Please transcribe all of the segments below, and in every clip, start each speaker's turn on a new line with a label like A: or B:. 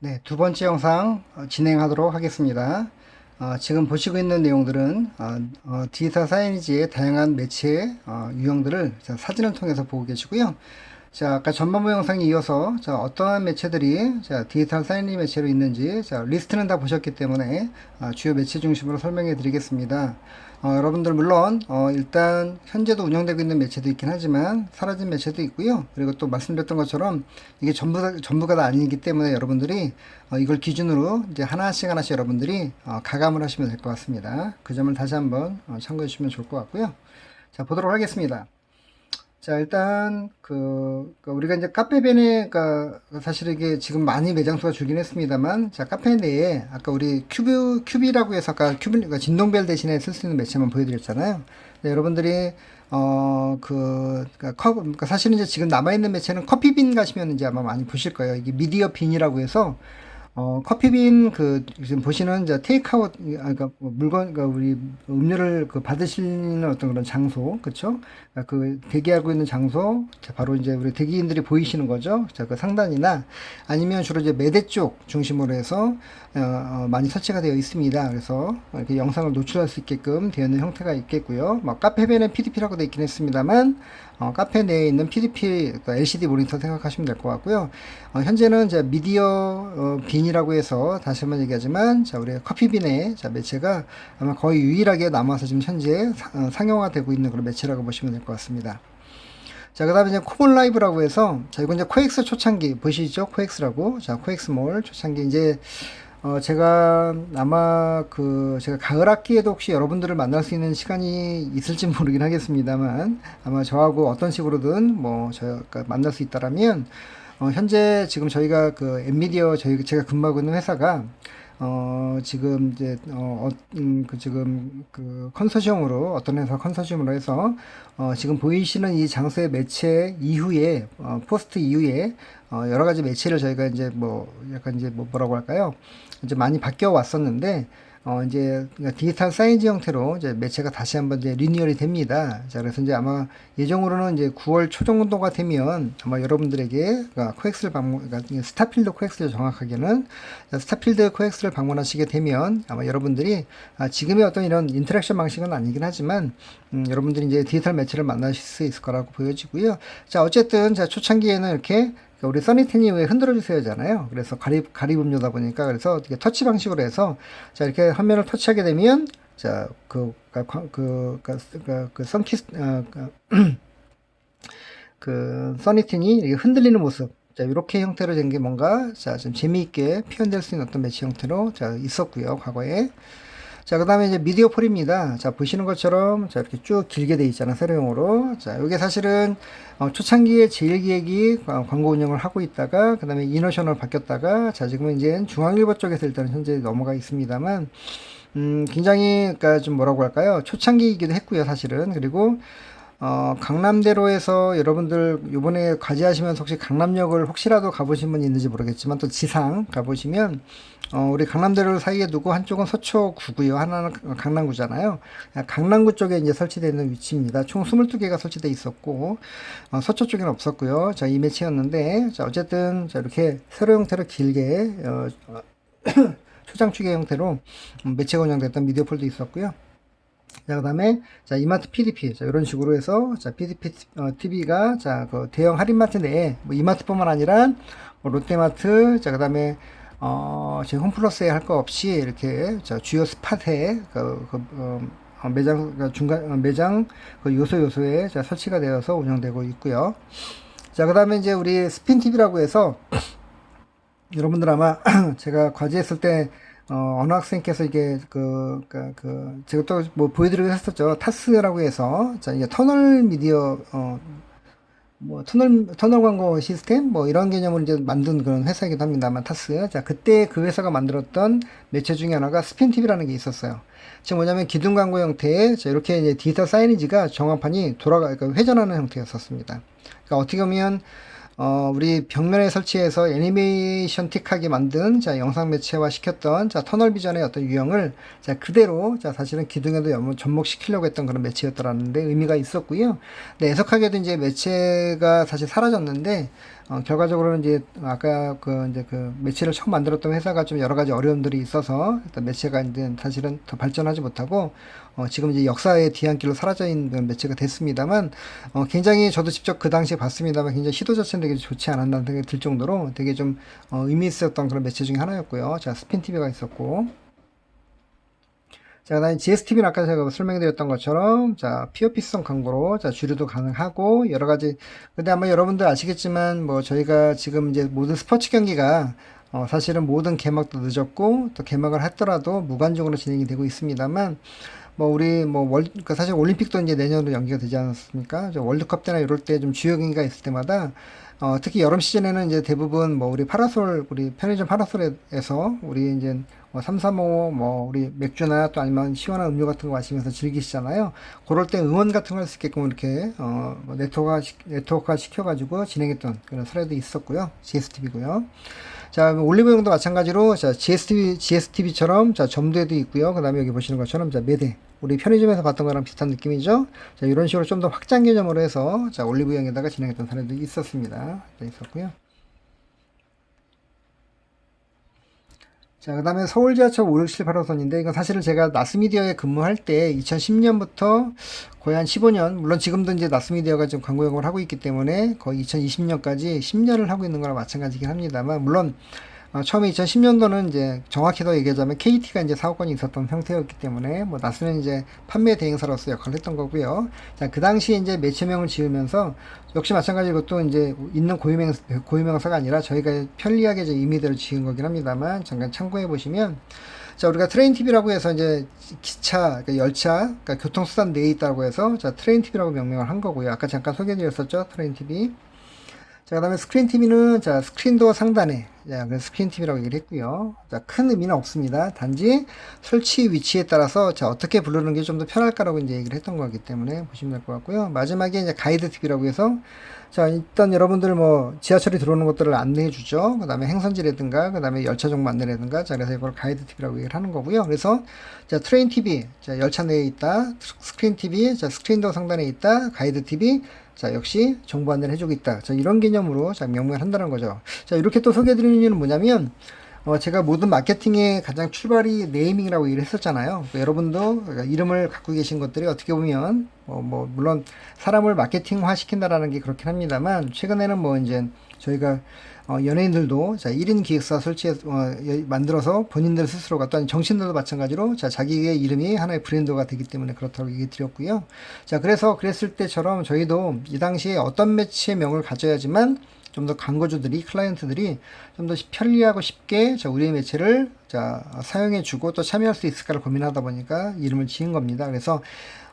A: 네, 두 번째 영상 진행하도록 하겠습니다. 지금 보시고 있는 내용들은 디지털 사이니지의 다양한 매체 유형들을 사진을 통해서 보고 계시고요. 자, 아까 전반부 영상에 이어서 어떠한 매체들이 디지털 사이니지 매체로 있는지 리스트는 다 보셨기 때문에 주요 매체 중심으로 설명해 드리겠습니다. 여러분들 물론 일단 현재도 운영되고 있는 매체도 있긴 하지만 사라진 매체도 있고요. 그리고 또 말씀드렸던 것처럼 이게 전부가 다 아니기 때문에 여러분들이 이걸 기준으로 이제 하나씩 여러분들이 가감을 하시면 될 것 같습니다. 그 점을 다시 한번 참고해 주시면 좋을 것 같고요. 자, 보도록 하겠습니다. 자, 일단, 우리가 이제 카페벤에, 사실 이게 지금 많이 매장수가 줄긴 했습니다만, 자, 카페 내에, 아까 우리 큐비라고 해서, 진동벨 대신에 쓸 수 있는 매체만 보여드렸잖아요. 네, 여러분들이, 사실은 이제 지금 남아있는 매체는 커피빈 가시면 이제 아마 많이 보실 거예요. 이게 미디어 빈이라고 해서, 커피빈, 지금 보시는, 테이크아웃, 물건, 우리 음료를 받으시는 어떤 그런 장소, 그쵸? 대기하고 있는 장소, 자, 바로 이제 우리 대기인들이 보이시는 거죠? 자, 그 상단이나, 아니면 주로 이제 매대 쪽 중심으로 해서, 많이 설치가 되어 있습니다. 그래서, 이렇게 영상을 노출할 수 있게끔 되어 있는 형태가 있겠고요. PDP는 PDP라고 되어 있긴 했습니다만, 카페 내에 있는 PDP, LCD 모니터 생각하시면 될 것 같고요. 현재는 미디어 빈이라고 해서 다시 한번 얘기하지만, 자, 우리 커피빈의 매체가 아마 거의 유일하게 남아서 지금 현재 상용화되고 있는 그런 매체라고 보시면 될 것 같습니다. 자, 그 다음에 이제 코몬 라이브라고 해서, 자, 이건 이제 코엑스 초창기, 보시죠? 코엑스라고. 자, 코엑스몰 초창기, 이제, 제가 아마 제가 가을 학기에도 혹시 여러분들을 만날 수 있는 시간이 있을지 모르긴 하겠습니다만, 아마 저하고 어떤 식으로든 저희가 만날 수 있다라면, 현재 지금 저희가 엔미디어 제가 근무하고 있는 회사가 지금 이제 지금 컨소시엄으로 어떤 회사 컨소시엄으로 해서 지금 보이시는 이 장소의 매체 이후에 포스트 이후에 여러 가지 매체를 저희가 이제 약간 이제 뭐라고 할까요? 이제 많이 바뀌어 왔었는데 이제 디지털 사이즈 형태로 이제 매체가 다시 한번 이제 리뉴얼이 됩니다. 자, 그래서 이제 아마 예정으로는 이제 9월 초 정도가 되면 아마 여러분들에게 코엑스를 스타필드 코엑스를 정확하게는 스타필드 코엑스를 방문하시게 되면 아마 여러분들이 지금의 어떤 이런 인터랙션 방식은 아니긴 하지만 여러분들이 이제 디지털 매체를 만나실 수 있을 거라고 보여지고요. 자, 어쨌든 자, 초창기에는 이렇게 우리 써니텐이 왜 흔들어 주세요잖아요. 그래서 가립 음료다 보니까 그래서 이렇게 터치 방식으로 해서 자, 이렇게 화면을 터치하게 되면 자, 선키스 써니텐이 이렇게 흔들리는 모습. 자, 이렇게 형태로 된 게 뭔가 좀 재미있게 표현될 수 있는 어떤 매체 형태로 있었고요. 과거에. 자, 그 다음에 이제 미디어 폴입니다. 자, 보시는 것처럼, 자, 이렇게 쭉 길게 돼 있잖아, 세로용으로. 자, 이게 사실은, 초창기에 제일기획이 광고 운영을 하고 있다가, 그 다음에 이노션으로 바뀌었다가, 자, 지금은 이제 중앙일보 쪽에서 일단 현재 넘어가 있습니다만, 굉장히, 좀 뭐라고 할까요? 초창기이기도 했고요, 사실은. 그리고, 강남대로에서 여러분들 요번에 과제하시면서 혹시 강남역을 혹시라도 가보신 분이 있는지 모르겠지만 또 지상 가보시면 우리 강남대로를 사이에 두고 한쪽은 서초구고요. 하나는 강남구잖아요. 강남구 쪽에 이제 설치되어 있는 위치입니다. 총 22개가 설치되어 있었고 서초 쪽에는 없었고요. 자, 이 매체였는데 자, 어쨌든 자, 이렇게 세로 형태로 길게 초장축의 형태로 매체가 운영됐던 미디어폴도 있었고요. 자, 그 다음에, 자, 이마트 PDP. 자, 이런 식으로 해서, 자, PDP, TV가, 자, 대형 할인마트 내에, 이마트뿐만 아니라, 롯데마트, 자, 그 다음에, 제 홈플러스에 할 거 없이, 이렇게, 자, 주요 스팟에, 매장, 요소에, 자, 설치가 되어서 운영되고 있고요. 자, 그 다음에 이제 우리 스핀TV라고 해서, 여러분들 아마 제가 과제했을 때 어느 학생께서 이게 제가 또 뭐 보여드리고 했었죠. 타스라고 해서 자, 이게 터널 미디어 터널 광고 시스템 이런 개념으로 이제 만든 그런 회사이기도 합니다만 타스. 자, 그때 그 회사가 만들었던 매체 중에 하나가 스핀 TV라는 게 있었어요. 지금 뭐냐면 기둥 광고 형태의 자, 이렇게 이제 디지털 사이니지가 정황판이 그러니까 회전하는 형태였었습니다. 그러니까 어떻게 보면 우리 벽면에 설치해서 애니메이션틱하게 만든 자, 영상 매체화 시켰던 자, 터널 비전의 어떤 유형을 자, 그대로 자, 사실은 기둥에도 접목시키려고 했던 그런 매체였더라는데 의미가 있었고요. 네, 애석하게도 이제 매체가 사실 사라졌는데 결과적으로는 이제 아까 이제 매체를 처음 만들었던 회사가 좀 여러 가지 어려움들이 있어서 일단 매체가 이제 사실은 더 발전하지 못하고 지금 이제 역사의 뒤안길로 사라져 있는 매체가 됐습니다만 굉장히 저도 직접 그 당시에 봤습니다만 굉장히 시도 자체는 되게 좋지 않았다는 생각이 들 정도로 되게 좀 의미 있었던 그런 매체 중에 하나였고요. 자, 스핀 TV가 있었고. 자, 그다음에 GSTV는 아까 제가 설명드렸던 것처럼, 자, POP성 광고로, 자, 주류도 가능하고, 여러 가지. 근데 아마 여러분들 아시겠지만, 뭐, 저희가 지금 이제 모든 스포츠 경기가, 사실은 모든 개막도 늦었고, 또 개막을 했더라도 무관중으로 진행이 되고 있습니다만, 뭐, 우리, 뭐, 그러니까 사실 올림픽도 이제 내년으로 연기가 되지 않았습니까? 월드컵 때나 이럴 때 좀 주요 경기가 있을 때마다, 특히 여름 시즌에는 이제 대부분 뭐 우리 파라솔, 우리 편의점 파라솔에서 우리 이제 뭐 삼삼오오 뭐 우리 맥주나 또 아니면 시원한 음료 같은 거 마시면서 즐기시잖아요. 그럴 때 응원 같은 거 할 수 있게끔 이렇게 뭐 네트워크화 시켜가지고 진행했던 그런 사례도 있었고요. GSTV고요. 자, 올리브영도 마찬가지로, 자, GSTV처럼, 자, 점도에도 있고요. 그 다음에 여기 보시는 것처럼, 자, 매대. 우리 편의점에서 봤던 거랑 비슷한 느낌이죠? 자, 이런 식으로 좀 더 확장 개념으로 해서, 자, 올리브영에다가 진행했던 사례도 있었습니다. 자, 있었고요. 자, 그 다음에 서울 지하철 567 8호선인데, 이건 사실은 제가 나스미디어에 근무할 때 2010년부터 거의 한 15년, 물론 지금도 이제 나스미디어가 지금 광고 영업을 하고 있기 때문에 거의 2020년까지 10년을 하고 있는 거랑 마찬가지긴 합니다만, 물론 처음에 2010년도는 이제 정확히 더 얘기하자면 KT가 이제 사업권이 있었던 상태였기 때문에 뭐 나스는 이제 판매 대행사로서 역할을 했던 거고요. 자, 그 당시에 이제 매체명을 지으면서 역시 마찬가지로 그것도 이제 있는 고유명사가 아니라 저희가 편리하게 이제 임의대로 지은 거긴 합니다만 잠깐 참고해 보시면 자, 우리가 트레인 TV라고 해서 이제 기차, 그러니까 열차, 그러니까 교통수단 내에 있다고 해서 자, 트레인 TV라고 명명을 한 거고요. 아까 잠깐 소개해 드렸었죠. 트레인 TV. 자, 그 다음에 스크린 TV는, 자, 스크린도어 상단에, 자, 그래서 스크린 TV라고 얘기를 했고요. 자, 큰 의미는 없습니다. 단지 설치 위치에 따라서, 자, 어떻게 부르는 게 좀 더 편할까라고 이제 얘기를 했던 거기 때문에 보시면 될 것 같고요. 마지막에 이제 가이드 TV라고 해서, 자, 일단 여러분들 뭐, 지하철이 들어오는 것들을 안내해 주죠. 그 다음에 행선지라든가, 그 다음에 열차 정보 안내라든가, 자, 그래서 이걸 가이드 TV라고 얘기를 하는 거고요. 그래서, 자, 트레인 TV, 자, 열차 내에 있다. 스크린 TV, 자, 스크린도어 상단에 있다. 가이드 TV, 자, 역시 정보 안내를 해주고 있다. 자, 이런 개념으로 자, 명명을 한다는 거죠. 자, 이렇게 또 소개해드리는 이유는 뭐냐면, 제가 모든 마케팅의 가장 출발이 네이밍이라고 얘기를 했었잖아요. 여러분도 이름을 갖고 계신 것들이 어떻게 보면, 물론 사람을 마케팅화 시킨다라는 게 그렇긴 합니다만, 최근에는 뭐 이제 저희가 연예인들도 자 1인 기획사 설치해 만들어서 본인들 스스로가 또한 정치인들도 마찬가지로 자 자기의 이름이 하나의 브랜드가 되기 때문에 그렇다고 얘기 드렸고요. 자 그래서 그랬을 때처럼 저희도 이 당시에 어떤 매체명을 가져야지만 좀 더 광고주들이 클라이언트들이 좀 더 편리하고 쉽게 자 우리의 매체를 자 사용해주고 또 참여할 수 있을까를 고민하다 보니까 이름을 지은 겁니다. 그래서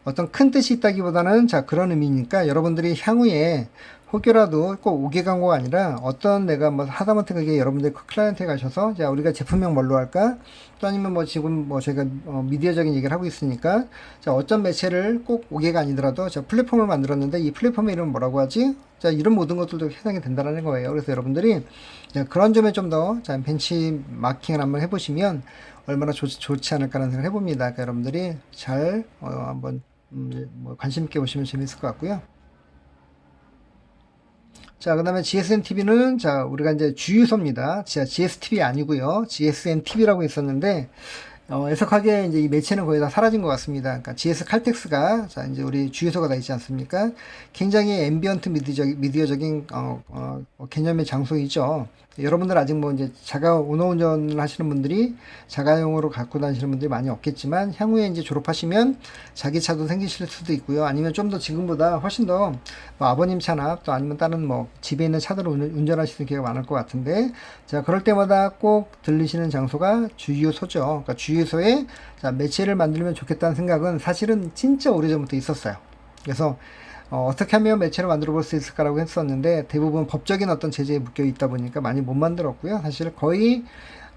A: 어떤 큰 뜻이 있다기보다는 자 그런 의미니까 여러분들이 향후에 혹여라도 꼭 5개 광고가 아니라 어떤 내가 뭐 하다못해 그게 여러분들 클라이언트에 가셔서 자 우리가 제품명 뭘로 할까 또 아니면 뭐 지금 뭐 저희가 미디어적인 얘기를 하고 있으니까 자 어떤 매체를 꼭 5개가 아니더라도 자 플랫폼을 만들었는데 이 플랫폼의 이름 뭐라고 하지 자 이런 모든 것들도 해당이 된다는 거예요. 그래서 여러분들이 자, 그런 점에 좀 더 자 벤치 마킹을 한번 해보시면 얼마나 좋지 않을까라는 생각을 해봅니다. 그러니까 여러분들이 잘 한번 뭐 관심 있게 보시면 재밌을 것 같고요. 자, 그 다음에 GSN TV는, 자, 우리가 이제 주유소입니다. 자, GSTV 아니고요 GSN TV라고 있었는데, 애석하게 이제 이 매체는 거의 다 사라진 것 같습니다. 그러니까 GS 칼텍스가, 자, 이제 우리 주유소가 다 있지 않습니까? 굉장히 앰비언트 미디어적인, 개념의 장소이죠. 여러분들 아직 뭐 이제 자가 오너 운전을 하시는 분들이 자가용으로 갖고 다니시는 분들이 많이 없겠지만 향후에 이제 졸업하시면 자기 차도 생기실 수도 있고요. 아니면 좀 더 지금보다 훨씬 더 뭐 아버님 차나 또 아니면 다른 뭐 집에 있는 차들을 운전하시는 기회가 많을 것 같은데 자 그럴 때마다 꼭 들리시는 장소가 주유소죠. 그러니까 주유소에 자 매체를 만들면 좋겠다는 생각은 사실은 진짜 오래전부터 있었어요. 그래서 어떻게 하면 매체를 만들어 볼 수 있을까라고 했었는데 대부분 법적인 어떤 제재에 묶여 있다 보니까 많이 못 만들었고요. 사실 거의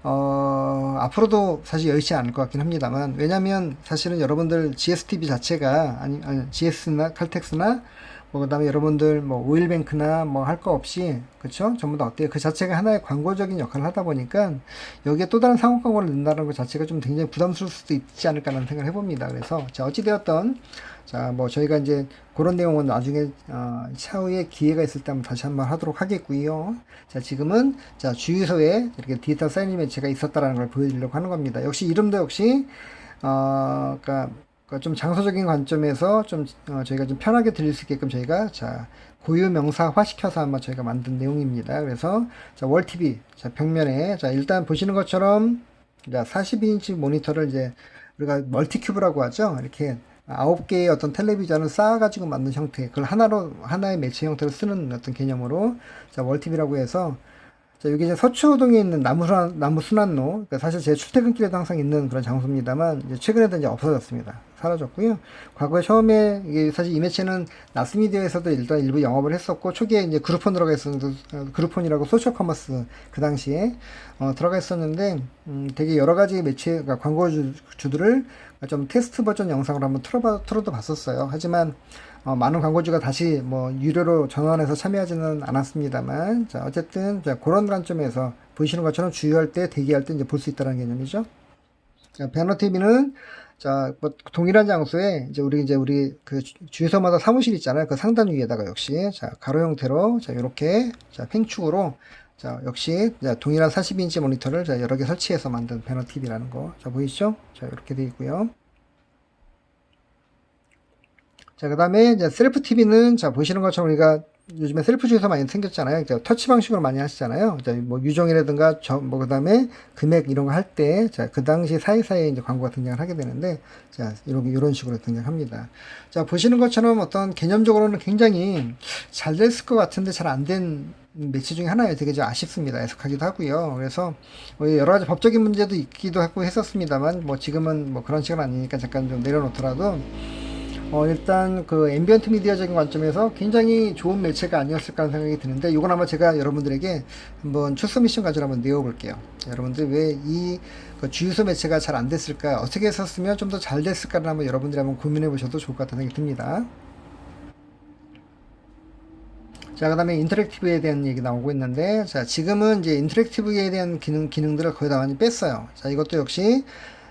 A: 앞으로도 사실 여의치 않을 것 같긴 합니다만 왜냐면 사실은 여러분들 GSTV 자체가 아니 GS나 칼텍스나 뭐 그다음에 여러분들 뭐 오일뱅크나 뭐 할 거 없이 그쵸? 전부 다 어때요? 그 자체가 하나의 광고적인 역할을 하다 보니까 여기에 또 다른 상업 광고를 넣는다는 것 자체가 좀 굉장히 부담스러울 수도 있지 않을까라는 생각을 해봅니다. 그래서 자 어찌되었던 자 뭐 저희가 이제 그런 내용은 나중에 차후에 기회가 있을 때 한번 다시 한번 하도록 하겠고요. 자 지금은 자 주유소에 이렇게 디지털 사이니지 매체가 있었다라는 걸 보여드리려고 하는 겁니다. 역시 이름도 역시 그러니까 좀 장소적인 관점에서 좀 저희가 좀 편하게 들릴 수 있게끔 저희가 자 고유 명사화 시켜서 한번 저희가 만든 내용입니다. 그래서 자 월TV 자 벽면에 자 일단 보시는 것처럼 자 42인치 모니터를 이제 우리가 멀티큐브라고 하죠. 이렇게 9개의 어떤 텔레비전을 쌓아가지고 만든 형태, 그걸 하나의 매체 형태로 쓰는 어떤 개념으로, 자, 월티비라고 해서, 자, 여기 이제 서초동에 있는 나무 순환로, 그러니까 사실 제 출퇴근길에도 항상 있는 그런 장소입니다만, 이제 최근에도 이제 없어졌습니다. 사라졌고요. 과거에 처음에, 이게 사실 이 매체는 나스미디어에서도 일단 일부 영업을 했었고, 초기에 이제 그룹폰 들어가 있었는데, 그룹폰이라고 소셜 커머스, 그 당시에, 들어가 있었는데, 되게 여러 가지 매체, 그러니까 광고주들을 좀 테스트 버전 영상으로 한번 틀어도 봤었어요. 하지만, 많은 광고주가 다시 뭐 유료로 전환해서 참여하지는 않았습니다만, 자, 어쨌든, 자, 그런 관점에서 보시는 것처럼 주유할 때, 대기할 때 이제 볼 수 있다는 개념이죠. 자, 배너 TV는, 자, 뭐, 동일한 장소에, 우리 그 주유소마다 사무실 있잖아요. 그 상단 위에다가 역시, 자, 가로 형태로, 자, 요렇게, 자, 팽축으로, 자, 역시, 자, 동일한 42인치 모니터를 자, 여러 개 설치해서 만든 배너 TV라는 거. 자, 보이시죠? 자, 이렇게 되어 있고요. 자, 그 다음에 이제 셀프 TV는 자, 보시는 것처럼 우리가 요즘에 셀프 주유소 많이 생겼잖아요. 이제 터치 방식으로 많이 하시잖아요. 이제 뭐 유종이라든가 뭐 그다음에 금액 이런 거 할 때, 자, 그 당시 사이사이에 이제 광고가 등장을 하게 되는데, 자, 이런 식으로 등장합니다. 자, 보시는 것처럼 어떤 개념적으로는 굉장히 잘 됐을 것 같은데 잘 안 된 매체 중에 하나예요. 되게 좀 아쉽습니다. 애석하기도 하고요. 그래서 뭐 여러 가지 법적인 문제도 있기도 하고 했었습니다만, 뭐 지금은 뭐 그런 식은 아니니까 잠깐 좀 내려놓더라도, 일단 그 앰비언트 미디어적인 관점에서 굉장히 좋은 매체가 아니었을까 하는 생각이 드는데, 이건 아마 제가 여러분들에게 한번 출소 미션 가지고 한번 내어볼게요. 여러분들 왜 이 주유소 매체가 잘 안 됐을까, 어떻게 했었으면 좀 더 잘 됐을까를 한번 여러분들이 한번 고민해 보셔도 좋을 것 같다는 생각이 듭니다. 자, 그 다음에 인터랙티브에 대한 얘기 나오고 있는데, 자, 지금은 이제 인터랙티브에 대한 기능들을 거의 다 많이 뺐어요. 자, 이것도 역시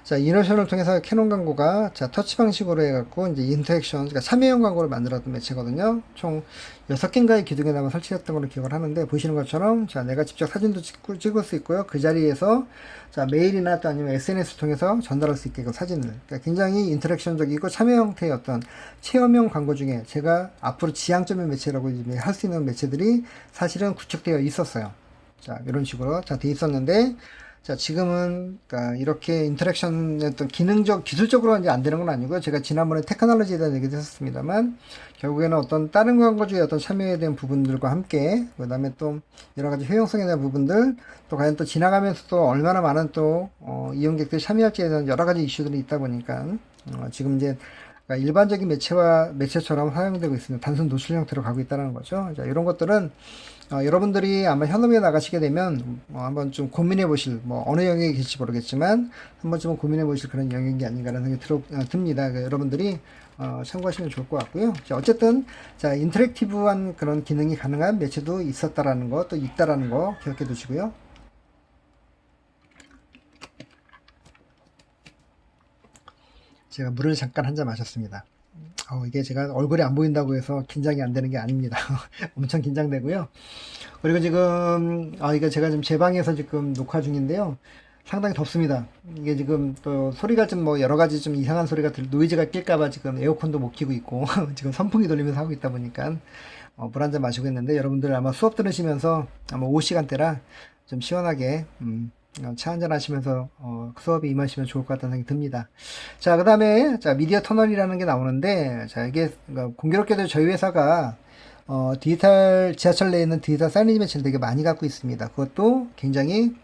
A: 자, 이노션을 통해서 캐논 광고가 자, 터치 방식으로 해갖고 이제 인터액션, 그러니까 참여형 광고를 만들었던 매체거든요. 총 6개인가의 기둥에다가 설치했던 걸로 기억을 하는데, 보시는 것처럼 자, 내가 직접 사진도 찍을 수 있고요. 그 자리에서 자, 메일이나 또 아니면 SNS를 통해서 전달할 수 있게 그 사진을. 그러니까 굉장히 인터랙션적이고 참여 형태의 어떤 체험형 광고 중에 제가 앞으로 지향점의 매체라고 할 수 있는 매체들이 사실은 구축되어 있었어요. 자, 이런 식으로 자, 돼 있었는데, 자, 지금은, 그러니까 이렇게 인터랙션의 어떤 기술적으로 이제 안 되는 건 아니고요. 제가 지난번에 테크놀로지에 대한 얘기도 했었습니다만, 결국에는 어떤 다른 광고주의 어떤 참여에 대한 부분들과 함께, 그 다음에 또 여러 가지 효용성에 대한 부분들, 또 과연 또 지나가면서 또 얼마나 많은 또, 이용객들이 참여할지에 대한 여러 가지 이슈들이 있다 보니까, 지금 이제, 그러니까 일반적인 매체처럼 사용되고 있습니다. 단순 노출 형태로 가고 있다는 거죠. 자, 이런 것들은 여러분들이 아마 현업에 나가시게 되면 한번 좀 고민해 보실, 뭐 어느 영역에 계실지 모르겠지만 한번 좀 고민해 보실 그런 영역이 아닌가라는 생각이 듭니다. 그러니까 여러분들이 참고하시면 좋을 것 같고요. 자, 어쨌든 자, 인터랙티브한 그런 기능이 가능한 매체도 있었다라는 거, 또 있다라는 거 기억해 두시고요. 제가 물을 잠깐 한 잔 마셨습니다. 이게 제가 얼굴이 안 보인다고 해서 긴장이 안 되는 게 아닙니다. 엄청 긴장되고요. 그리고 지금, 이게 제가 지금 제 방에서 지금 녹화 중인데요. 상당히 덥습니다. 이게 지금 또 소리가 좀 뭐 여러 가지 좀 이상한 소리가 노이즈가 낄까봐 지금 에어컨도 못 켜고 있고, 지금 선풍기 돌리면서 하고 있다 보니까, 물 한 잔 마시고 있는데, 여러분들 아마 수업 들으시면서 아마 오후 시간대라 좀 시원하게, 차 한잔 하시면서 수업에 임하시면 좋을 것 같다는 생각이 듭니다. 자, 그 다음에 자 미디어 터널이라는 게 나오는데, 자 이게 그러니까 공교롭게도 저희 회사가 디지털 지하철 내에 있는 디지털 사이니지 매체를 되게 많이 갖고 있습니다. 그것도 굉장히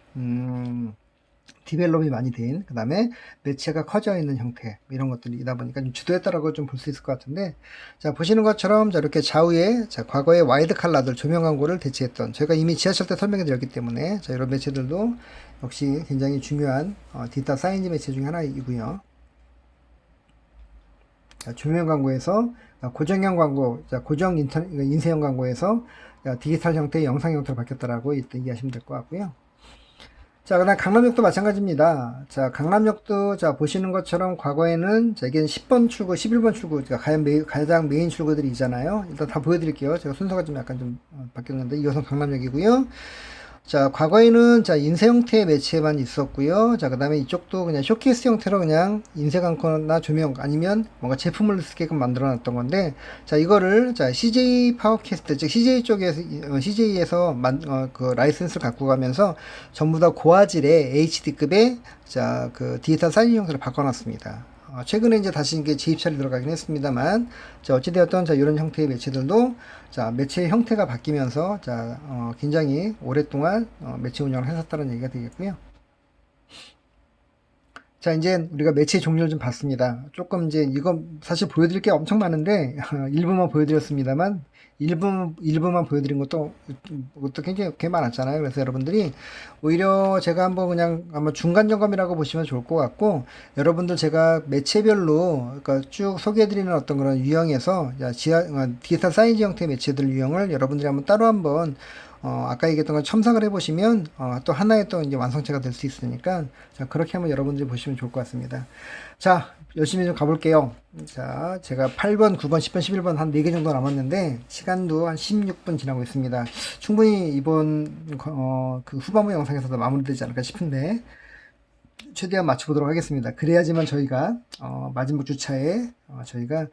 A: 디벨롭이 많이 된, 그 다음에 매체가 커져 있는 형태, 이런 것들이다 보니까 좀 주도했다라고 좀 볼 수 있을 것 같은데, 자, 보시는 것처럼, 자, 이렇게 좌우에, 자, 과거에 와이드 칼라들 조명 광고를 대체했던, 저희가 이미 지하철 때 설명해 드렸기 때문에, 자, 이런 매체들도 역시 굉장히 중요한, 디지털 사이니지 매체 중에 하나이고요. 자, 조명 광고에서 고정형 광고, 자, 인쇄형 광고에서 디지털 형태의 영상 형태로 바뀌었다라고 이해하시면 될 것 같고요. 자, 그다음 강남역도 마찬가지입니다. 자, 강남역도 자 보시는 것처럼 과거에는 자, 이게 10번 출구, 11번 출구, 가장 메인 출구들이잖아요. 일단 다 보여드릴게요. 제가 순서가 좀 약간 좀 바뀌었는데 2호선 강남역이고요. 자, 과거에는 자 인쇄 형태의 매체만 있었고요. 자, 그다음에 이쪽도 그냥 쇼케이스 형태로 그냥 인쇄 광고나 조명 아니면 뭔가 제품을 쓰게끔 만들어놨던 건데, 자 이거를 자 CJ 파워캐스트 즉 CJ 쪽에서 CJ에서 그 라이센스를 갖고 가면서 전부 다 고화질의 HD급의 자 그 디지털 사인 형태로 바꿔놨습니다. 최근에 이제 다시 이게 재입찰이 들어가긴 했습니다만, 자, 어찌되었던, 자, 이런 형태의 매체들도, 자, 매체의 형태가 바뀌면서, 자, 굉장히 오랫동안, 매체 운영을 했었다는 얘기가 되겠고요. 자, 이제 우리가 매체 종류를 좀 봤습니다. 조금 이제 이거 사실 보여드릴 게 엄청 많은데, 일부만 보여드렸습니다만, 일부만 보여드린 것도 굉장히 꽤 많았잖아요. 그래서 여러분들이 오히려 제가 한번 그냥 아마 중간 점검이라고 보시면 좋을 것 같고, 여러분들 제가 매체별로 그러니까 쭉 소개해드리는 어떤 그런 유형에서 디지털 사이즈 형태의 매체들 유형을 여러분들이 한번 따로 한번 아까 얘기했던 걸 첨삭을 해보시면, 또 하나의 또 이제 완성체가 될 수 있으니까, 자, 그렇게 한번 여러분들이 보시면 좋을 것 같습니다. 자, 열심히 좀 가볼게요. 자, 제가 8번, 9번, 10번, 11번 한 4개 정도 남았는데, 시간도 한 16분 지나고 있습니다. 충분히 이번, 그 후반부 영상에서도 마무리되지 않을까 싶은데, 최대한 맞춰보도록 하겠습니다. 그래야지만 저희가, 마지막 주차에, 저희가,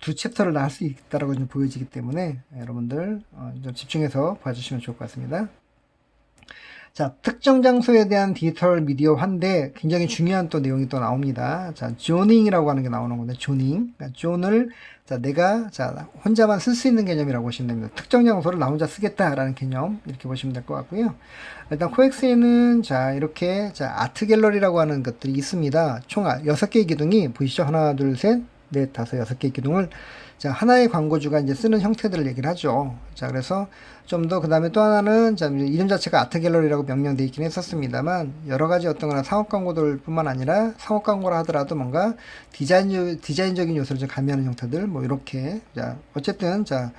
A: 두 챕터를 다 할 수 있다라고 좀 보여지기 때문에 여러분들 좀 집중해서 봐주시면 좋을 것 같습니다. 자, 특정 장소에 대한 디지털 미디어 환대 굉장히 중요한 또 내용이 또 나옵니다. 자, 조닝이라고 하는 게 나오는 건데, 조닝. 그러니까 존을 자, 내가 자 혼자만 쓸 수 있는 개념이라고 보시면 됩니다. 특정 장소를 나 혼자 쓰겠다라는 개념 이렇게 보시면 될 것 같고요. 일단 코엑스에는 자 이렇게 자 아트 갤러리라고 하는 것들이 있습니다. 총 6개의 기둥이 보이시죠? 하나, 둘, 셋, 넷, 다섯, 6개의 기둥을 자 하나의 광고주가 이제 쓰는 형태들을 얘기를 하죠. 자 그래서 좀 더 그 다음에 또 하나는 자 이름 자체가 아트 갤러리라고 명명되어 있긴 했었습니다만 여러 가지 어떤 거나 상업 광고들 뿐만 아니라 상업 광고라 하더라도 뭔가 디자인적인 요소를 좀 가미하는 형태들 뭐 이렇게 자 어쨌든 자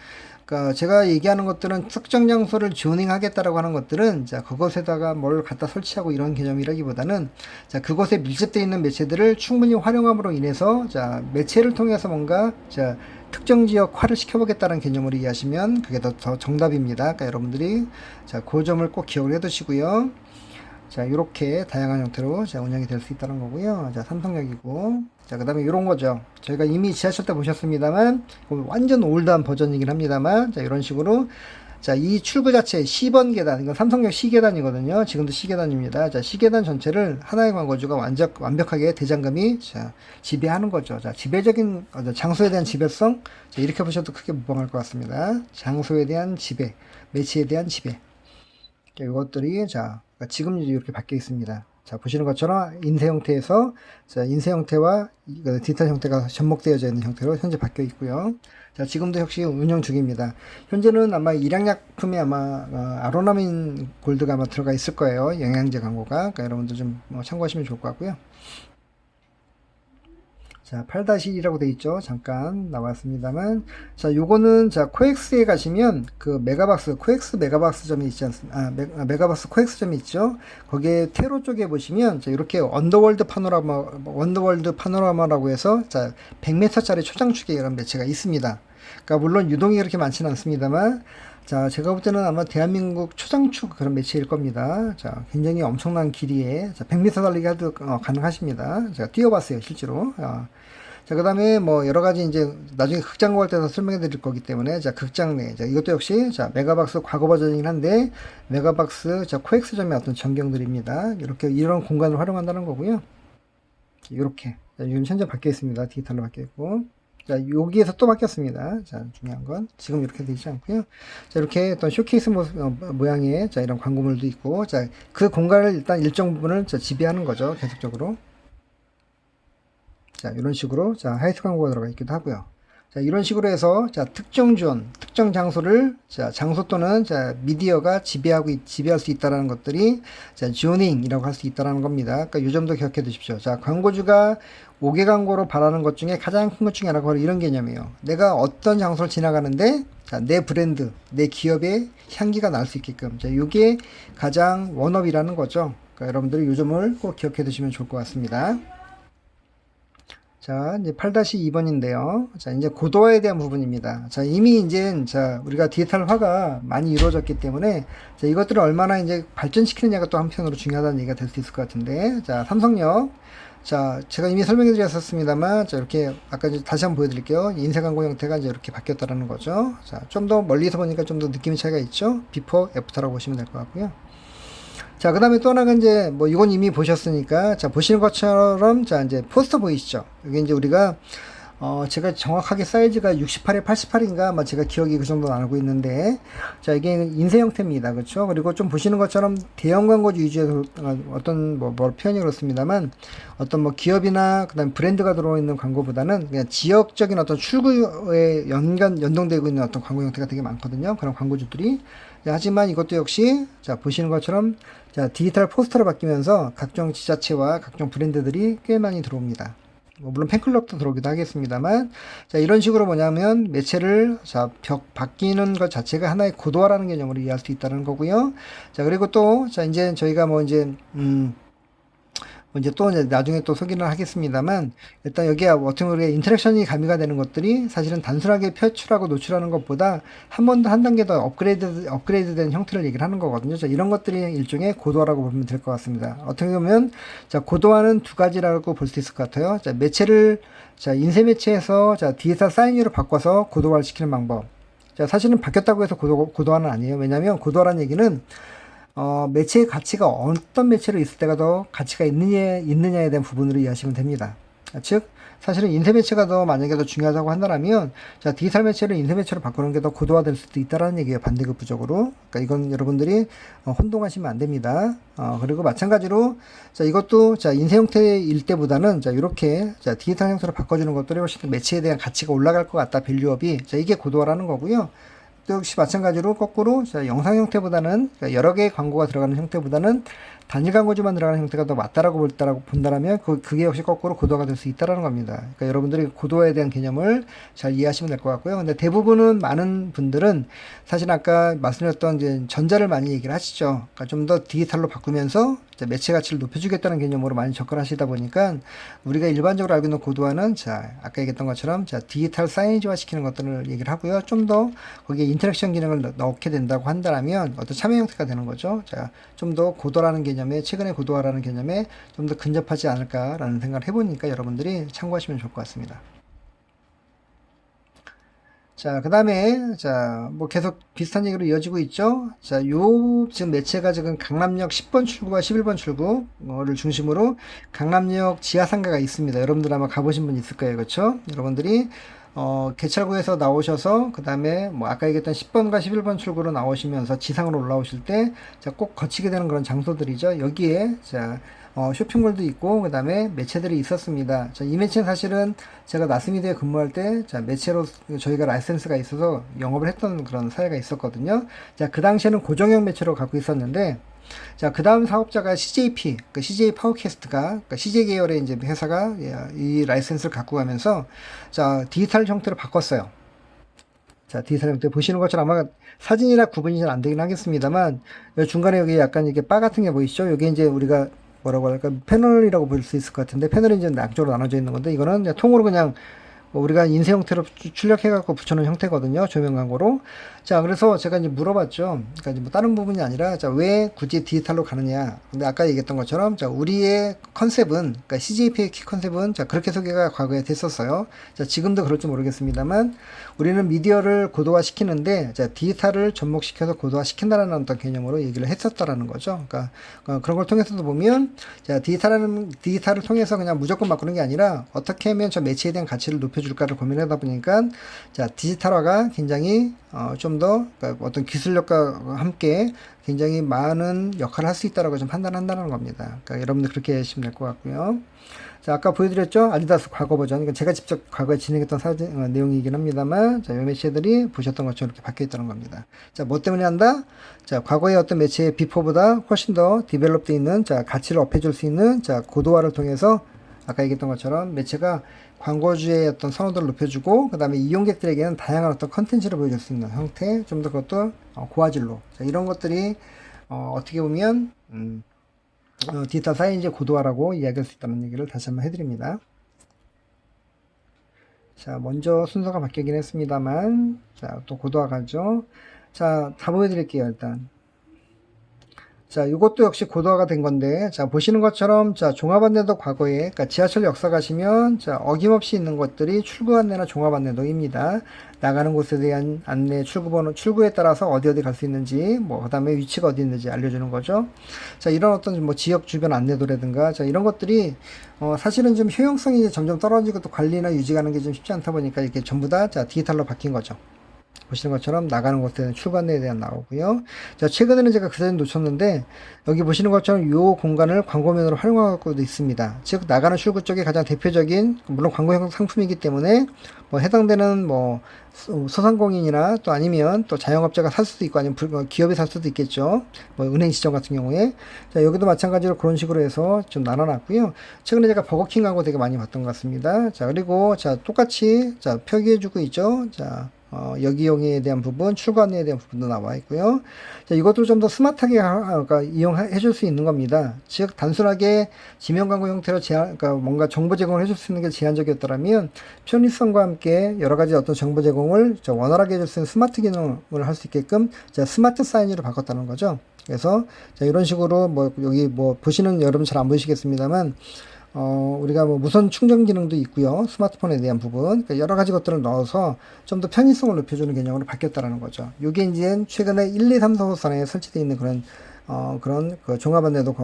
A: 그러니까 제가 얘기하는 것들은 특정 장소를 조닝 하겠다라고 하는 것들은 자 그것에다가 뭘 갖다 설치하고 이런 개념이라기보다는 자 그곳에 밀집되어 있는 매체들을 충분히 활용함으로 인해서 자 매체를 통해서 뭔가 자 특정 지역화를 시켜보겠다는 개념으로 이해하시면 그게 더 정답입니다. 그러니까 여러분들이 자 그 점을 꼭 기억을 해두시고요. 자 이렇게 다양한 형태로 자 운영이 될 수 있다는 거고요. 자 삼성역이고 자 그 다음에 이런 거죠. 저희가 이미 지하철 때 보셨습니다만 완전 올드한 버전이긴 합니다만 자 이런 식으로 자 이 출구 자체 C번 계단 이건 삼성역 C계단이거든요. 지금도 C계단입니다. 자 C계단 전체를 하나의 광고주가 완벽하게 대장금이 자 지배하는 거죠. 자 지배적인 장소에 대한 지배성 자, 이렇게 보셔도 크게 무방할 것 같습니다. 장소에 대한 지배 매체에 대한 지배 자, 이것들이 자 지금 이렇게 바뀌어 있습니다. 자 보시는 것처럼 인쇄 형태에서 자 인쇄 형태와 디지털 형태가 접목되어져 있는 형태로 현재 바뀌어 있고요. 자 지금도 역시 운영 중입니다. 현재는 아마 일양약품에 아마 아로나민 골드가 아마 들어가 있을 거예요. 영양제 광고가 그러니까 여러분들 좀 참고하시면 좋을 것 같고요. 자, 8-1이라고 돼 있죠. 잠깐 나왔습니다만. 자, 요거는, 자, 코엑스에 가시면, 그, 코엑스 메가박스 점이 있지 않습니까? 메가박스 코엑스 점이 있죠. 거기에 테로 쪽에 보시면, 자, 이렇게 원더월드 파노라마라고 해서, 자, 100m짜리 초장축에 이런 매체가 있습니다. 그러니까, 물론 유동이 그렇게 많지는 않습니다만, 자, 제가 볼 때는 아마 대한민국 초장축 그런 매체일 겁니다. 자, 굉장히 엄청난 길이에, 자, 100m 달리기 해도 가능하십니다. 제가 뛰어봤어요, 실제로. 자, 그 다음에 뭐 여러 가지 이제 나중에 극장 갈 때도 설명해 드릴 거기 때문에 자, 극장 내. 자, 이것도 역시 자, 메가박스 과거 버전이긴 한데 메가박스 자, 코엑스점의 어떤 전경들입니다. 이렇게 이런 공간을 활용한다는 거고요. 이렇게. 자, 지금 현재 바뀌어 있습니다. 디지털로 바뀌어 있고. 자, 여기에서 또 바뀌었습니다. 자, 중요한 건 지금 이렇게 되지 않고요. 자, 이렇게 어떤 쇼케이스 모양의 자, 이런 광고물도 있고, 자, 그 공간을 일단 일정 부분을 자, 지배하는 거죠. 계속적으로. 자, 이런 식으로 자, 하이트 광고가 들어가 있기도 하고요. 자, 이런 식으로 해서, 자, 특정 존, 특정 장소를, 자, 장소 또는, 자, 미디어가 지배할 수 있다는 것들이, 자, 조닝이라고 할 수 있다는 겁니다. 그러니까 요 점도 기억해 두십시오. 자, 광고주가 5개 광고로 바라는 것 중에 가장 큰 것 중에 하나가 바로 이런 개념이에요. 내가 어떤 장소를 지나가는데, 자, 내 브랜드, 내 기업의 향기가 날 수 있게끔. 자, 요게 가장 원업이라는 거죠. 그러니까 여러분들이 요 점을 꼭 기억해 두시면 좋을 것 같습니다. 자, 이제 8-2번인데요. 자, 이제 고도화에 대한 부분입니다. 자, 이미 이제, 자, 우리가 디지털화가 많이 이루어졌기 때문에, 자, 이것들을 얼마나 이제 발전시키느냐가 또 한편으로 중요하다는 얘기가 될 수 있을 것 같은데, 자, 삼성역. 자, 제가 이미 설명해 드렸었습니다만, 자, 이렇게, 아까 이제 다시 한번 보여드릴게요. 인쇄 광고 형태가 이제 이렇게 바뀌었다는 거죠. 자, 좀 더 멀리서 보니까 좀 더 느낌의 차이가 있죠? 비포, 애프터라고 보시면 될 것 같고요. 자, 그 다음에 또 하나가 이제, 뭐, 이건 이미 보셨으니까, 자, 보시는 것처럼, 자, 이제 포스터 보이시죠? 이게 이제 우리가, 제가 정확하게 사이즈가 68에 88인가, 아마 제가 기억이 그 정도 나고 있는데, 자, 이게 인쇄 형태입니다. 그렇죠? 그리고 좀 보시는 것처럼 대형 광고주 위주에서 어떤, 뭐 표현이 그렇습니다만, 어떤 뭐 기업이나, 그 다음에 브랜드가 들어있는 광고보다는 그냥 지역적인 어떤 출구에 연동되고 있는 어떤 광고 형태가 되게 많거든요. 그런 광고주들이. 자, 하지만 이것도 역시, 자, 보시는 것처럼, 자, 디지털 포스터로 바뀌면서 각종 지자체와 각종 브랜드들이 꽤 많이 들어옵니다. 뭐 물론 팬클럽도 들어오기도 하겠습니다만, 자, 이런 식으로 뭐냐면 매체를, 자, 바뀌는 것 자체가 하나의 고도화라는 개념으로 이해할 수 있다는 거고요. 자, 그리고 또, 자, 이제 저희가 뭐 이제, 이제 또 이제 나중에 또 소개를 하겠습니다만, 일단 여기에 어떻게 보면 인터랙션이 가미가 되는 것들이 사실은 단순하게 표출하고 노출하는 것보다 한 번 더 한 단계 더 업그레이드 된 형태를 얘기를 하는 거거든요. 자, 이런 것들이 일종의 고도화라고 보면 될 것 같습니다. 어떻게 보면, 자, 고도화는 두 가지라고 볼 수 있을 것 같아요. 자, 매체를, 자, 인쇄 매체에서, 자, 디지털 사인으로 바꿔서 고도화를 시키는 방법. 자, 사실은 바뀌었다고 해서 고도화는 아니에요. 왜냐면 고도화라는 얘기는 매체의 가치가 어떤 매체로 있을 때가 더 가치가 있느냐에 대한 부분으로 이해하시면 됩니다. 즉, 사실은 인쇄 매체가 더 만약에 더 중요하다고 한다면, 자, 디지털 매체를 인쇄 매체로 바꾸는 게 더 고도화될 수도 있다라는 얘기예요. 반대급부적으로. 그러니까 이건 여러분들이 혼동하시면 안 됩니다. 그리고 마찬가지로, 자, 이것도, 자, 인쇄 형태일 때보다는, 자, 이렇게, 자, 디지털 형태로 바꿔주는 것들이 훨씬 더 매체에 대한 가치가 올라갈 것 같다. 밸류업이. 자, 이게 고도화라는 거고요. 또 역시 마찬가지로 거꾸로, 자, 영상 형태보다는, 여러 개의 광고가 들어가는 형태보다는 단일 광고주만 들어가는 형태가 더 맞다라고 본다라면 그게 역시 거꾸로 고도화가 될 수 있다라는 겁니다. 그러니까 여러분들이 고도화에 대한 개념을 잘 이해하시면 될 것 같고요. 근데 대부분은 많은 분들은 사실 아까 말씀드렸던 이제 전자를 많이 얘기를 하시죠. 그러니까 좀 더 디지털로 바꾸면서 매체 가치를 높여주겠다는 개념으로 많이 접근하시다 보니까 우리가 일반적으로 알고 있는 고도화는, 자, 아까 얘기했던 것처럼, 자, 디지털 사이즈화 시키는 것들을 얘기를 하고요. 좀 더 거기에 인터랙션 기능을 넣게 된다고 한다면 어떤 참여 형태가 되는 거죠. 자, 좀 더 고도라는 개념에, 최근의 고도화라는 개념에 좀 더 근접하지 않을까라는 생각을 해보니까 여러분들이 참고하시면 좋을 것 같습니다. 자, 그 다음에, 자, 뭐 계속 비슷한 얘기로 이어지고 있죠. 자, 지금 매체가 지금 강남역 10번 출구와 11번 출구를 중심으로 강남역 지하상가가 있습니다. 여러분들 아마 가보신 분 있을 거예요. 그렇죠? 여러분들이, 개찰구에서 나오셔서, 그 다음에, 뭐, 아까 얘기했던 10번과 11번 출구로 나오시면서 지상으로 올라오실 때, 자, 꼭 거치게 되는 그런 장소들이죠. 여기에, 자, 쇼핑몰도 있고, 그 다음에 매체들이 있었습니다. 자, 이 매체는 사실은 제가 나스미드에 근무할 때, 자, 매체로 저희가 라이센스가 있어서 영업을 했던 그런 사례가 있었거든요. 자, 그 당시에는 고정형 매체로 갖고 있었는데, 자, 그 다음 사업자가 CJP, 그 CJ 파워캐스트가, 그 CJ 계열의 이제 회사가 이 라이센스를 갖고 가면서, 자, 디지털 형태로 바꿨어요. 자, 디지털 형태 보시는 것처럼 아마 사진이라 구분이 잘 안 되긴 하겠습니다만, 중간에 여기 약간 이게 바 같은 게 보이시죠? 여기 이제 우리가 뭐라고 할까, 패널이라고 볼 수 있을 것 같은데, 패널이 이제 양쪽으로 나눠져 있는 건데, 이거는 그냥 통으로 그냥 우리가 인쇄 형태로 출력해갖고 붙여놓은 형태거든요. 조명 광고로. 자, 그래서 제가 이제 물어봤죠. 그러니까 이제 뭐 다른 부분이 아니라, 자, 왜 굳이 디지털로 가느냐. 근데 아까 얘기했던 것처럼, 자, 우리의 컨셉은, 그러니까 CJP의 키 컨셉은, 자, 그렇게 소개가 과거에 됐었어요. 자, 지금도 그럴지 모르겠습니다만, 우리는 미디어를 고도화 시키는데, 자, 디지털을 접목시켜서 고도화 시킨다라는 어떤 개념으로 얘기를 했었다라는 거죠. 그러니까, 그런 걸 통해서도 보면, 자, 디지털을 통해서 그냥 무조건 바꾸는 게 아니라, 어떻게 하면 저 매체에 대한 가치를 높여줄까를 고민하다 보니까 자 디지털화가 굉장히 좀 더 그러니까 어떤 기술력과 함께 굉장히 많은 역할을 할 수 있다라고 좀 판단한다는 겁니다. 그러니까 여러분들 그렇게 하시면 될 것 같고요. 자, 아까 보여드렸죠? 아디다스 과거 버전. 그러니까 제가 직접 과거에 진행했던 내용이긴 합니다만, 자, 요 매체들이 보셨던 것처럼 이렇게 바뀌어 있다는 겁니다. 자, 뭐 때문에 한다? 자, 과거의 어떤 매체의 비포보다 훨씬 더 디벨롭되어 있는, 자, 가치를 업해줄 수 있는, 자, 고도화를 통해서, 아까 얘기했던 것처럼 매체가 광고주의 어떤 선호도를 높여주고, 그 다음에 이용객들에게는 다양한 어떤 컨텐츠를 보여줄 수 있는 형태, 좀 더 그것도 고화질로. 자, 이런 것들이, 어떻게 보면, 디지털 사이언스의 고도화라고 이야기할 수 있다는 얘기를 다시 한번 해드립니다. 자, 먼저 순서가 바뀌긴 했습니다만, 자, 또 고도화 가죠. 자, 다 보여드릴게요, 일단. 자, 이것도 역시 고도화가 된 건데, 자, 보시는 것처럼, 자, 종합 안내도 과거에, 그러니까 지하철 역사 가시면, 자, 어김없이 있는 것들이 출구 안내나 종합 안내도입니다. 나가는 곳에 대한 안내, 출구번호, 출구에 따라서 어디 갈 수 있는지, 뭐, 그 다음에 위치가 어디 있는지 알려주는 거죠. 자, 이런 어떤 뭐 지역 주변 안내도라든가, 자, 이런 것들이, 사실은 좀 효용성이 점점 떨어지고 또 관리나 유지하는 게 좀 쉽지 않다 보니까 이렇게 전부 다, 자, 디지털로 바뀐 거죠. 보시는 것처럼 나가는 곳에 대한 출구 안내에 대한 나오고요. 자, 최근에는 제가 그 사진 놓쳤는데, 여기 보시는 것처럼 이 공간을 광고면으로 활용하고도 있습니다. 즉, 나가는 출구 쪽이 가장 대표적인, 물론 광고형 상품이기 때문에, 뭐, 해당되는, 뭐, 소상공인이나 또 아니면 또 자영업자가 살 수도 있고, 아니면 기업이 살 수도 있겠죠. 뭐, 은행 시점 같은 경우에. 자, 여기도 마찬가지로 그런 식으로 해서 좀 나눠놨고요. 최근에 제가 버거킹 광고 되게 많이 봤던 것 같습니다. 자, 그리고, 자, 똑같이, 자, 표기해주고 있죠. 자, 여기용에 대한 부분, 출구 안내에 대한 부분도 나와 있고요. 자, 이것도 좀 더 스마트하게 그러니까 이용해 줄 수 있는 겁니다. 즉, 단순하게 지명 광고 형태로 그러니까 뭔가 정보 제공을 해줄 수 있는 게 제한적이었더라면 편의성과 함께 여러 가지 어떤 정보 제공을 원활하게 해줄 수 있는 스마트 기능을 할 수 있게끔 자, 스마트 사인으로 바꿨다는 거죠. 그래서 자, 이런 식으로 뭐 여기 뭐 보시는 여러분 잘 안 보이시겠습니다만 우리가 뭐 무선 충전 기능도 있고요. 스마트폰에 대한 부분. 그러니까 여러 가지 것들을 넣어서 좀 더 편의성을 높여주는 개념으로 바뀌었다는 거죠. 이게 이제 최근에 1, 2, 3, 4호선에 설치되어 있는 그런 그 종합 안내도,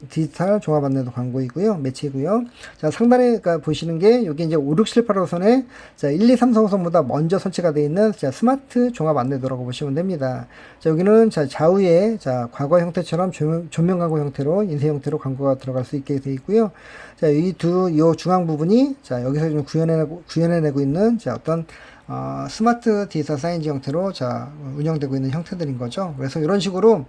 A: 디지털 종합 안내도 광고이고요. 매체이고요. 자, 상단에 보시는 게, 여기 이제 5, 6, 7, 8호선에, 자, 1, 2, 3, 4호선보다 먼저 설치가 되어 있는, 자, 스마트 종합 안내도라고 보시면 됩니다. 자, 여기는, 자, 좌우에, 자, 과거 형태처럼 조명 광고 형태로, 인쇄 형태로 광고가 들어갈 수 있게 되어 있고요. 자, 이 중앙 부분이, 자, 여기서 좀 구현해내고 있는, 자, 어떤, 스마트 디지털 사인지 형태로, 자, 운영되고 있는 형태들인 거죠. 그래서 이런 식으로,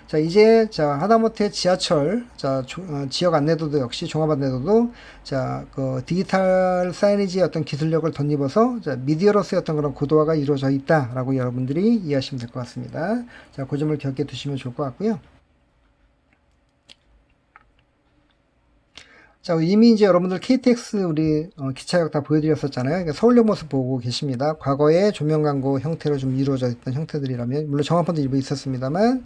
A: 자, 이제, 자, 하다못해 지하철, 자, 지역 안내도도 역시 종합 안내도도, 자, 그 디지털 사이니지의 어떤 기술력을 덧입어서, 자, 미디어로서의 어떤 그런 고도화가 이루어져 있다라고 여러분들이 이해하시면 될 것 같습니다. 자, 그 점을 기억해 두시면 좋을 것 같고요. 자, 이미 이제 여러분들 KTX 우리 기차역 다 보여드렸었잖아요. 그러니까 서울역 모습 보고 계십니다. 과거에 조명 광고 형태로 좀 이루어져 있던 형태들이라면, 물론 정합판도 일부 있었습니다만,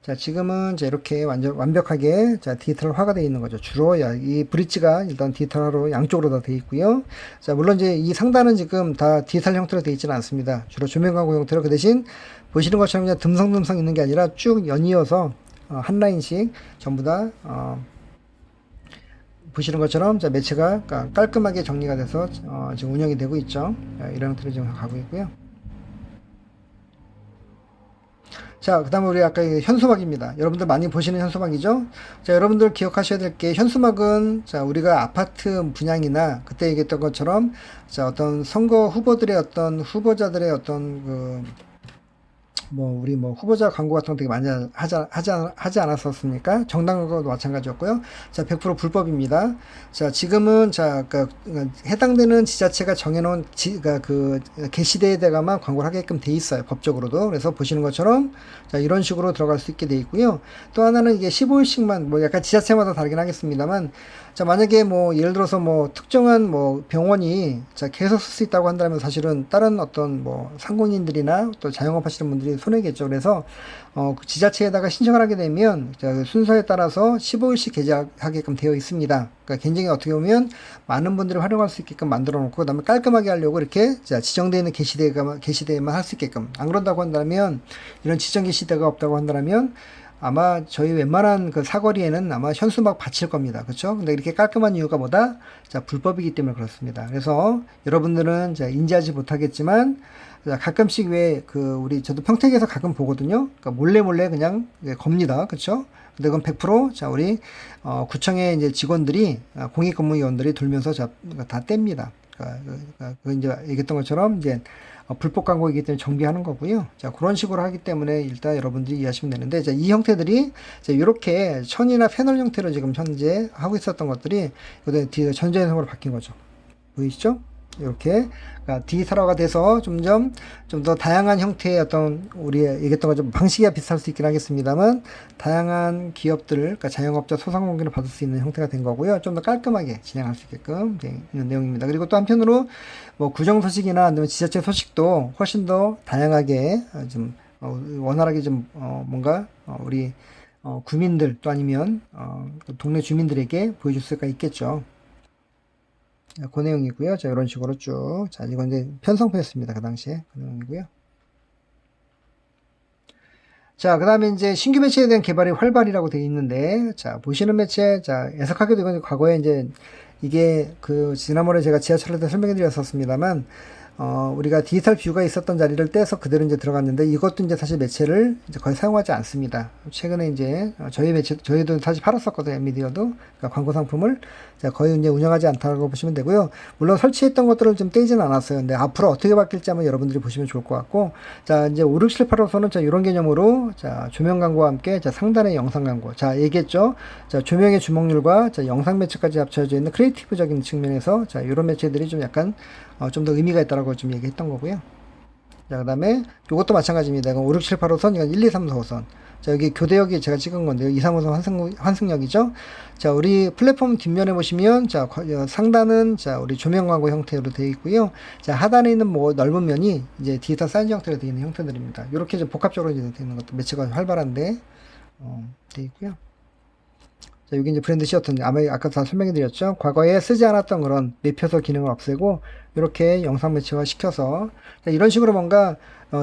A: 자, 지금은 이제 이렇게 완벽하게, 자, 디지털화가 되어 있는 거죠. 주로, 이 브릿지가 일단 디지털화로 양쪽으로 다 되어 있고요. 자, 물론 이제 이 상단은 지금 다 디지털 형태로 되어 있지는 않습니다. 주로 조명 광고 형태로, 그 대신 보시는 것처럼 그냥 듬성듬성 있는 게 아니라 쭉 연이어서, 한 라인씩 전부 다, 보시는 것처럼, 자, 매체가 깔끔하게 정리가 돼서, 지금 운영이 되고 있죠. 자, 이런 형태로 지금 가고 있고요. 자, 그 다음에 우리 아까 현수막입니다. 여러분들 많이 보시는 현수막이죠? 자, 여러분들 기억하셔야 될 게, 현수막은, 자, 우리가 아파트 분양이나, 그때 얘기했던 것처럼, 자, 어떤 선거 후보들의 어떤, 후보자들의 어떤, 우리 후보자 광고 같은 거 되게 많이 하지 않았었습니까? 정당 광고도 마찬가지였고요. 자, 100% 불법입니다. 자, 지금은, 자, 해당되는 지자체가 정해놓은 게시대에다가만 광고를 하게끔 돼 있어요. 법적으로도. 그래서 보시는 것처럼, 자, 이런 식으로 들어갈 수 있게 돼 있고요. 또 하나는 이게 15일씩만, 약간 지자체마다 다르긴 하겠습니다만, 자, 만약에 예를 들어서 특정한 병원이, 자, 계속 쓸 수 있다고 한다면 사실은 다른 어떤 상공인들이나 또 자영업 하시는 분들이 손해겠죠. 그래서, 그 지자체에다가 신청을 하게 되면, 자, 그 순서에 따라서 15일씩 게재하게끔 되어 있습니다. 그러니까 굉장히 어떻게 보면 많은 분들이 활용할 수 있게끔 만들어 놓고, 그 다음에 깔끔하게 하려고 이렇게, 자, 지정되어 있는 게시대에만 할 수 있게끔. 안 그런다고 한다면, 이런 지정 게시대가 없다고 한다면, 아마 저희 웬만한 그 사거리에는 아마 현수막 받칠 겁니다. 그렇죠? 근데 이렇게 깔끔한 이유가 뭐다? 자, 불법이기 때문에 그렇습니다. 그래서 여러분들은 자, 인지하지 못하겠지만 자, 가끔씩 왜 그 우리 저도 평택에서 가끔 보거든요. 그러니까 몰래 몰래 그냥 겁니다. 그렇죠? 근데 그건 100% 우리 구청의 이제 직원들이 공익근무위원들이 돌면서 다 뗍니다. 그 이제 얘기했던 것처럼 이제 불법 광고이기 때문에 정비하는 거고요. 자, 그런 식으로 하기 때문에 일단 여러분들이 이해하시면 되는데, 자, 이 형태들이 이렇게 천이나 패널 형태로 지금 현재 하고 있었던 것들이 뒤에 전자현상으로 바뀐 거죠. 보이시죠? 이렇게 디지털화가 돼서 점점 좀 더 다양한 형태의 어떤 우리 얘기했던 것처럼 방식이 비슷할 수 있긴 하겠습니다만 다양한 기업들, 그러니까 자영업자 소상공인을 받을 수 있는 형태가 된 거고요. 좀 더 깔끔하게 진행할 수 있게끔 있는 내용입니다. 그리고 또 한편으로 뭐 구정 소식이나 아니면 지자체 소식도 훨씬 더 다양하게 좀 원활하게 좀 뭔가 우리 구민들 또 아니면 동네 주민들에게 보여줄 수가 있겠죠. 그 내용이고요. 자, 이런 식으로 쭉. 자, 이건 이제 편성표였습니다. 그 당시에. 그 내용이고요. 자, 그 다음에 이제 신규 매체에 대한 개발이 활발이라고 되어 있는데, 자, 보시는 매체, 자, 애석하게도 이건 과거에 이제 이게 그 지난번에 제가 지하철에 대해 설명해 드렸었습니다만, 우리가 디지털 뷰가 있었던 자리를 떼서 그대로 이제 들어갔는데 이것도 이제 사실 매체를 이제 거의 사용하지 않습니다. 최근에 이제 저희 매체, 저희도 사실 팔았었거든요. 엠미디어도. 그러니까 광고 상품을 거의 이제 운영하지 않다고 보시면 되고요. 물론 설치했던 것들을 좀 떼지는 않았어요. 근데 앞으로 어떻게 바뀔지 한번 여러분들이 보시면 좋을 것 같고, 자, 이제 5, 6, 7, 8호선은 자, 이런 개념으로 자, 조명 광고와 함께 자, 상단의 영상 광고. 자, 얘기했죠. 자, 조명의 주목률과 자, 영상 매체까지 합쳐져 있는 크리에이티브적인 측면에서 자, 이런 매체들이 좀 약간 좀 더 의미가 있다라고 좀 얘기했던 거고요. 자, 그 다음에 이것도 마찬가지입니다. 이건 5, 6, 7, 8호선, 이건 1, 2, 3, 4호선. 자, 여기 교대역이 제가 찍은 건데요. 2, 3호선 환승역이죠. 자, 우리 플랫폼 뒷면에 보시면, 자, 상단은, 자, 우리 조명 광고 형태로 되어 있고요. 자, 하단에 있는 뭐 넓은 면이 이제 디지털 사이즈 형태로 되어 있는 형태들입니다. 이렇게 좀 복합적으로 되어 있는 것도 매체가 활발한데, 되어 있고요. 자, 여기 이제 브랜드 시어터인데, 아마 아까 다 설명해 드렸죠. 과거에 쓰지 않았던 그런 매표소 기능을 없애고, 이렇게 영상 매체화 시켜서, 자, 이런 식으로 뭔가,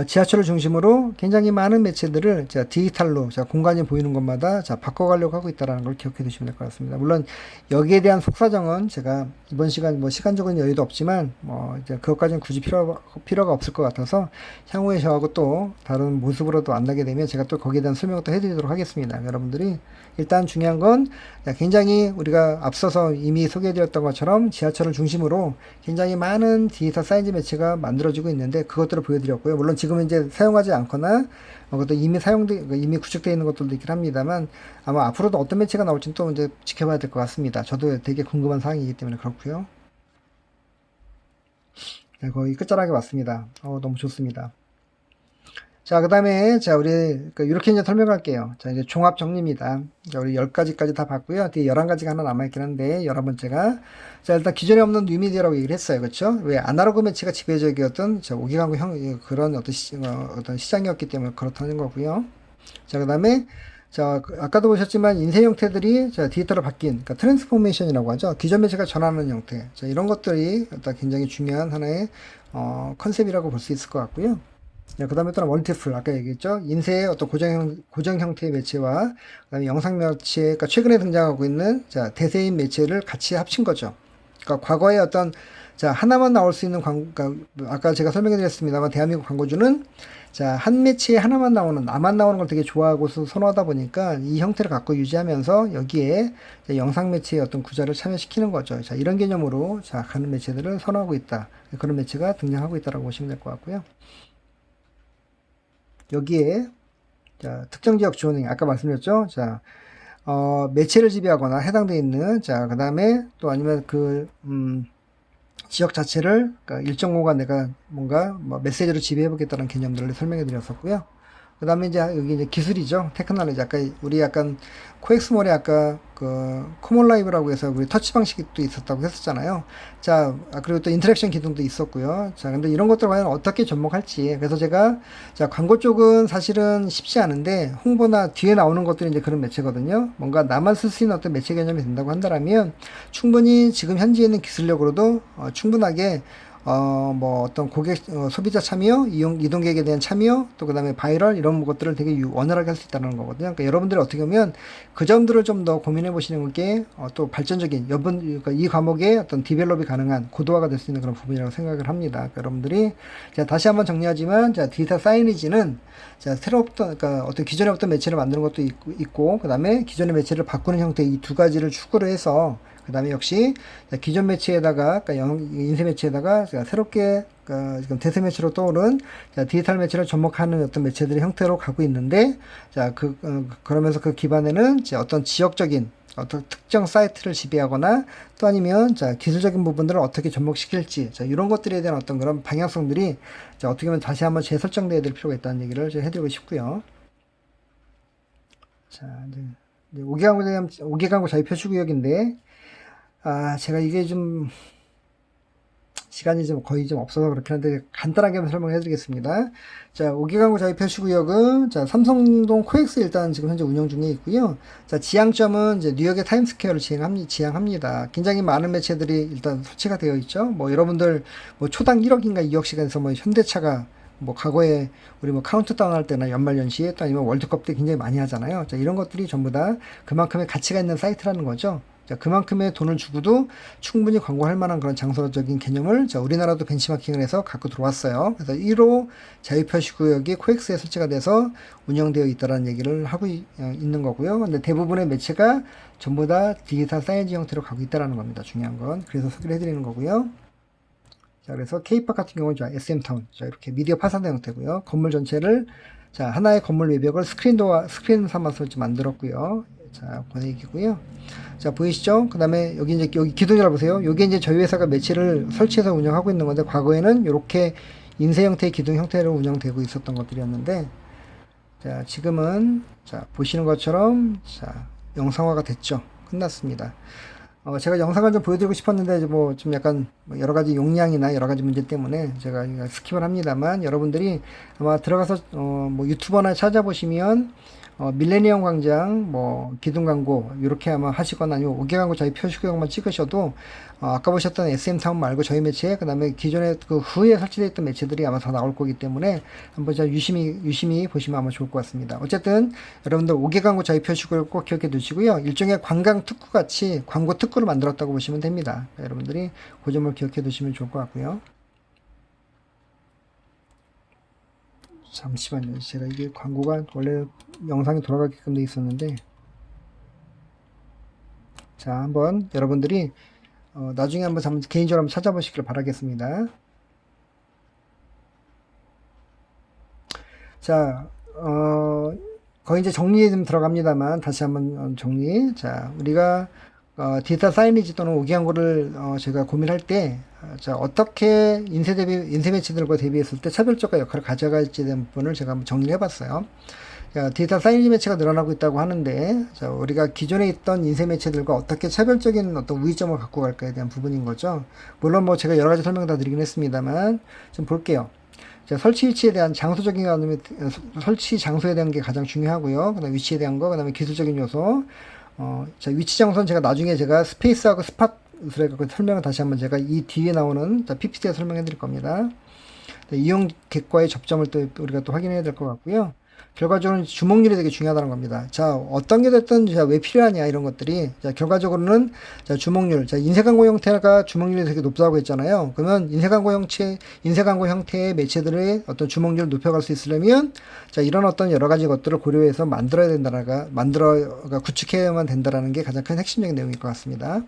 A: 지하철을 중심으로 굉장히 많은 매체들을 자, 디지털로 자, 공간이 보이는 것마다 자, 바꿔가려고 하고 있다는 걸 기억해 두시면 될 것 같습니다. 물론 여기에 대한 속사정은 제가 이번 시간 뭐 시간적인 여유도 없지만 뭐 이제 그것까지는 굳이 필요가 없을 것 같아서 향후에 저하고 또 다른 모습으로도 만나게 되면 제가 또 거기에 대한 설명을 또 해드리도록 하겠습니다. 여러분들이 일단 중요한 건 굉장히 우리가 앞서서 이미 소개해드렸던 것처럼 지하철을 중심으로 굉장히 많은 디지털 사이즈 매체가 만들어지고 있는데 그것들을 보여드렸고요. 물론 지금은 이제 사용하지 않거나 그것도 이미 구축되어 있는 것들도 있긴 합니다만 아마 앞으로도 어떤 매체가 나올지는 또 이제 지켜봐야 될 것 같습니다. 저도 되게 궁금한 사항이기 때문에 그렇고요. 네, 거의 끝자락에 왔습니다. 너무 좋습니다. 자, 그 다음에, 자, 우리, 이렇게 이제 설명할게요. 자, 이제 종합 정리입니다. 자, 우리 10가지까지 다 봤고요. 뒤에 11가지가 하나 남아있긴 한데, 11번째가. 자, 일단 기존에 없는 뉴미디어라고 얘기를 했어요. 그쵸? 왜, 아날로그 매체가 지배적이었던, 자, 오기광고 그런 어떤 시장이었기 때문에 그렇다는 거고요. 자, 그 다음에, 자, 아까도 보셨지만, 인쇄 형태들이, 자, 디지털로 바뀐, 그러니까 트랜스포메이션이라고 하죠. 기존 매체가 전환하는 형태. 자, 이런 것들이 일단 굉장히 중요한 하나의, 컨셉이라고 볼 수 있을 것 같고요. 그 다음에 또 멀티플, 아까 얘기했죠. 인쇄의 어떤 고정 형태의 매체와, 그 다음에 영상 매체, 그러니까 최근에 등장하고 있는, 자, 대세인 매체를 같이 합친 거죠. 그러니까 과거에 어떤, 자, 하나만 나올 수 있는 그러니까 아까 제가 설명해 드렸습니다만, 대한민국 광고주는, 자, 한 매체에 하나만 나만 나오는 걸 되게 좋아하고 선호하다 보니까 이 형태를 갖고 유지하면서 여기에 영상 매체의 어떤 구조를 참여시키는 거죠. 자, 이런 개념으로, 자, 가는 매체들을 선호하고 있다. 그런 매체가 등장하고 있다고 보시면 될 것 같고요. 여기에 자, 특정 지역 지원행 아까 말씀드렸죠. 자, 매체를 지배하거나 해당되어 있는 그 다음에 또 아니면 지역 자체를 그러니까 일정 공간 내가 뭔가 뭐 메시지로 지배해 보겠다는 개념들을 설명해 드렸었고요. 그 다음에 이제 여기 이제 기술이죠. 테크놀로지. 아까 우리 약간 코엑스몰에 아까 그 코몬 라이브라고 해서 우리 터치 방식이 또 있었다고 했었잖아요. 자, 그리고 또 인터랙션 기능도 있었고요. 자, 근데 이런 것들 과연 어떻게 접목할지. 그래서 제가 자, 광고 쪽은 사실은 쉽지 않은데 홍보나 뒤에 나오는 것들이 이제 그런 매체거든요. 뭔가 나만 쓸 수 있는 어떤 매체 개념이 된다고 한다면 충분히 지금 현재 있는 기술력으로도 충분하게 뭐 어떤 고객, 소비자 참여, 이동객에 대한 참여, 또 그 다음에 바이럴, 이런 것들을 되게 원활하게 할 수 있다는 거거든요. 그러니까 여러분들이 어떻게 보면 그 점들을 좀 더 고민해 보시는 게, 또 발전적인, 그러니까 이 과목의 어떤 디벨롭이 가능한 고도화가 될 수 있는 그런 부분이라고 생각을 합니다. 그러니까 여러분들이, 자, 다시 한번 정리하지만, 자, 디지털 사이니지는, 자, 새롭던, 그러니까 어떤 기존에 없던 매체를 만드는 것도 있고, 그 다음에 기존의 매체를 바꾸는 형태 이 두 가지를 추구를 해서, 그 다음에 역시 기존 매체에다가, 그러니까 인쇄 매체에다가 새롭게 지금 대세 매체로 떠오른 디지털 매체를 접목하는 어떤 매체들의 형태로 가고 있는데, 자, 그러면서 그 기반에는 어떤 지역적인 어떤 특정 사이트를 지배하거나, 또 아니면 자, 기술적인 부분들을 어떻게 접목시킬지, 자, 이런 것들에 대한 어떤 그런 방향성들이, 자, 어떻게 보면 다시 한번 재설정되어야 될 필요가 있다는 얘기를 해드리고 싶고요. 자, 이제 5개 광고 자유 표시 구역인데, 제가 이게 좀 시간이 좀 거의 좀 없어서 그렇긴 한데 간단하게 한번 설명해 드리겠습니다. 자, 5개 광고 자유 표시 구역은, 자, 삼성동 코엑스 일단 지금 현재 운영 중에 있고요. 자, 지향점은 이제 뉴욕의 타임스퀘어를 지향합니다. 굉장히 많은 매체들이 일단 설치가 되어 있죠. 뭐 여러분들 뭐 초당 1억인가 2억씩 해서 뭐 현대차가 뭐 과거에 우리 뭐 카운트다운 할 때나 연말연시에, 또 아니면 월드컵 때 굉장히 많이 하잖아요. 자, 이런 것들이 전부 다 그만큼의 가치가 있는 사이트라는 거죠. 자, 그만큼의 돈을 주고도 충분히 광고할 만한 그런 장소적인 개념을, 자, 우리나라도 벤치마킹을 해서 갖고 들어왔어요. 그래서 1호 자유표시구역이 코엑스에 설치가 돼서 운영되어 있다는 얘기를 하고 있는 거고요. 근데 대부분의 매체가 전부 다 디지털 사이즈 형태로 가고 있다는 겁니다. 중요한 건. 그래서 소개를 해드리는 거고요. 자, 그래서 K팝 같은 경우는 자, SM타운. 자, 이렇게 미디어 파산대 형태고요. 건물 전체를, 자, 하나의 건물 외벽을 스크린 삼아서 만들었고요. 자, 그런 얘기고요. 자, 보이시죠? 그 다음에 여기 이제 여기 기둥이라 보세요. 여기 이제 저희 회사가 매체를 설치해서 운영하고 있는 건데, 과거에는 이렇게 인쇄 형태의 기둥 형태로 운영되고 있었던 것들이었는데, 자, 지금은, 자, 보시는 것처럼, 자, 영상화가 됐죠. 끝났습니다. 제가 영상을 좀 보여드리고 싶었는데, 뭐, 좀 약간, 여러 가지 용량이나 여러 가지 문제 때문에 제가 스킵을 합니다만, 여러분들이 아마 들어가서, 뭐, 유튜버나 찾아보시면, 밀레니엄 광장, 뭐, 기둥 광고, 이렇게 아마 하시거나 아니면 5개 광고 저희 표시구역만 찍으셔도, 아까 보셨던 SM타운 말고 저희 매체, 그 다음에 기존에 그 후에 설치되어 있던 매체들이 아마 다 나올 거기 때문에 한번 유심히 보시면 아마 좋을 것 같습니다. 어쨌든, 여러분들 5개 광고 저희 표시구역 꼭 기억해 두시고요. 일종의 관광 특구 같이 광고 특구를 만들었다고 보시면 됩니다. 여러분들이 그 점을 기억해 두시면 좋을 것 같고요. 잠시만요. 제가 이게 광고가 원래 영상이 돌아가게끔 돼 있었는데, 자, 한번 여러분들이 나중에 한번 개인적으로 한번 찾아보시길 바라겠습니다. 자, 거의 이제 정리에 좀 들어갑니다만 다시 한번 정리. 자, 우리가 디지털 사이니지 또는 오기광고를 제가 고민할 때, 자, 어떻게 인쇄 매체들과 대비했을 때 차별적인 역할을 가져갈지에 대한 부분을 제가 한번 정리를 해봤어요. 자, 디지털 사이니지 매체가 늘어나고 있다고 하는데, 자, 우리가 기존에 있던 인쇄 매체들과 어떻게 차별적인 어떤 우위점을 갖고 갈까에 대한 부분인 거죠. 물론 뭐 제가 여러 가지 설명 다 드리긴 했습니다만, 좀 볼게요. 자, 설치 위치에 대한 장소적인 설치 장소에 대한 게 가장 중요하고요. 그 다음에 위치에 대한 거, 그 다음에 기술적인 요소. 자, 위치 장소는 제가 나중에 제가 스페이스하고 스팟을 해갖고 설명을 다시 한번 제가 이 뒤에 나오는 PPT에 설명해 드릴 겁니다. 이용 객과의 접점을 또 우리가 또 확인해야 될 것 같고요. 결과적으로는 주목률이 되게 중요하다는 겁니다. 자, 어떤 게 됐든, 자, 왜 필요하냐, 이런 것들이. 자, 결과적으로는, 자, 주목률. 자, 인쇄 광고 형태가 주목률이 되게 높다고 했잖아요. 그러면 인쇄 광고 형태의 매체들의 어떤 주목률을 높여갈 수 있으려면, 자, 이런 어떤 여러 가지 것들을 고려해서 구축해야만 된다라는 게 가장 큰 핵심적인 내용일 것 같습니다.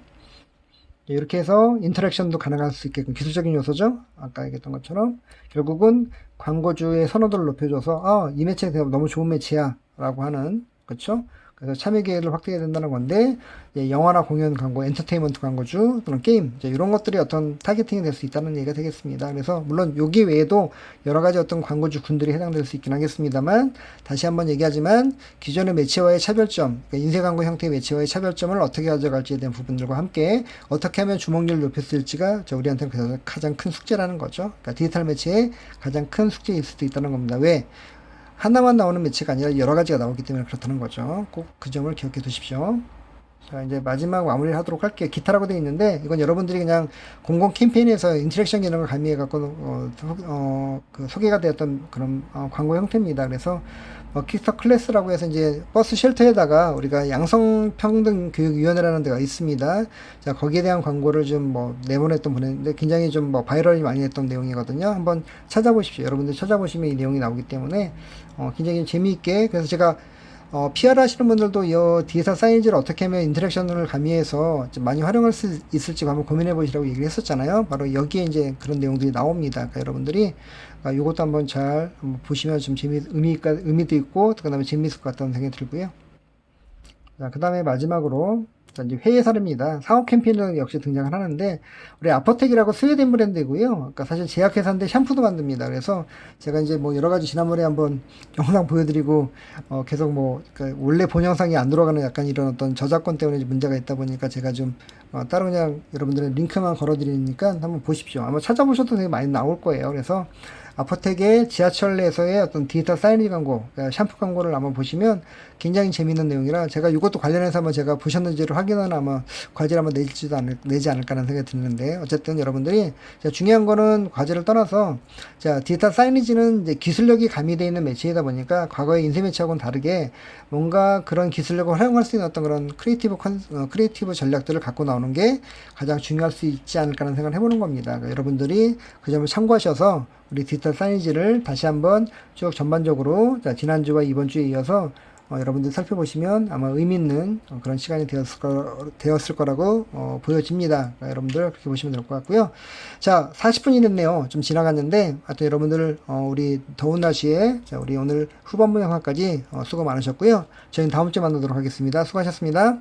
A: 이렇게 해서 인터랙션도 가능할 수 있게끔 기술적인 요소죠. 아까 얘기했던 것처럼 결국은 광고주의 선호도를 높여줘서 이 매체가 너무 좋은 매체야 라고 하는, 그렇죠? 그래서 참여 기회를 확대해야 된다는 건데, 영화나 공연 광고, 엔터테인먼트 광고주, 또는 게임, 이런 것들이 어떤 타겟팅이 될 수 있다는 얘기가 되겠습니다. 그래서 물론 여기 외에도 여러 가지 어떤 광고주 군들이 해당될 수 있긴 하겠습니다만, 다시 한번 얘기하지만 기존의 매체와의 차별점, 그러니까 인쇄 광고 형태의 매체와의 차별점을 어떻게 가져갈지에 대한 부분들과 함께 어떻게 하면 주목률을 높였을지가 우리한테는 가장 큰 숙제라는 거죠. 그러니까 디지털 매체의 가장 큰 숙제일 수도 있다는 겁니다. 왜? 하나만 나오는 매체가 아니라 여러 가지가 나오기 때문에 그렇다는 거죠. 꼭 그 점을 기억해 두십시오. 자, 이제 마지막 마무리를 하도록 할게요. 기타라고 되어 있는데, 이건 여러분들이 그냥 공공 캠페인에서 인터랙션 기능을 가미해갖고, 그 소개가 되었던 그런, 광고 형태입니다. 그래서, 킥스터 클래스라고 해서 이제 버스 쉘터에다가 우리가 양성평등교육위원회라는 데가 있습니다. 자, 거기에 대한 광고를 좀 내보냈던 보냈는데 굉장히 좀 바이럴이 많이 했던 내용이거든요. 한번 찾아보십시오. 여러분들 찾아보시면 이 내용이 나오기 때문에, 굉장히 재미있게, 그래서 제가 PR 하시는 분들도 이 디지털 사이즈를 어떻게 하면 인터랙션을 가미해서 좀 많이 활용할 수 있을지 한번 고민해 보시라고 얘기를 했었잖아요. 바로 여기에 이제 그런 내용들이 나옵니다. 그러니까 여러분들이 이것도 한번 잘 한번 보시면 좀 의미도 있고, 그 다음에 재미있을 것 같다는 생각이 들고요. 자, 그 다음에 마지막으로, 자, 이제 회의 사례입니다. 상업 캠페인은 역시 등장을 하는데, 우리 아포텍이라고 스웨덴 브랜드고요. 그러니까 사실 제약회사인데 샴푸도 만듭니다. 그래서 제가 이제 여러 가지 지난번에 한번 영상 보여드리고, 계속 그러니까 원래 본 영상이 안 들어가는 약간 이런 어떤 저작권 때문에 문제가 있다 보니까 제가 좀, 따로 그냥 여러분들의 링크만 걸어드리니까 한번 보십시오. 아마 찾아보셔도 되게 많이 나올 거예요. 그래서 아포텍의 지하철 내에서의 어떤 디지털 사이니지 광고, 그러니까 샴푸 광고를 한번 보시면 굉장히 재밌는 내용이라 제가 이것도 관련해서 한번 제가 보셨는지를 확인하는 아마 과제를 한번 내지 않을까라는 생각이 드는데, 어쨌든 여러분들이 중요한 거는 과제를 떠나서, 자, 디지털 사이니지는 이제 기술력이 가미되어 있는 매체이다 보니까 과거의 인쇄 매체하고는 다르게 뭔가 그런 기술력을 활용할 수 있는 어떤 그런 크리에이티브 전략들을 갖고 나오는 게 가장 중요할 수 있지 않을까라는 생각을 해보는 겁니다. 그러니까 여러분들이 그 점을 참고하셔서 우리 디지털 사이니지를 다시 한번 쭉 전반적으로, 자, 지난주와 이번주에 이어서 여러분들 살펴보시면 아마 의미 있는 그런 시간이 되었을 거라고 보여집니다. 그러니까 여러분들 그렇게 보시면 될 것 같고요. 자, 40분이 됐네요. 좀 지나갔는데 하여튼 여러분들 우리 더운 날씨에, 자, 우리 오늘 후반부 영상까지 수고 많으셨고요. 저희는 다음 주에 만나도록 하겠습니다. 수고하셨습니다.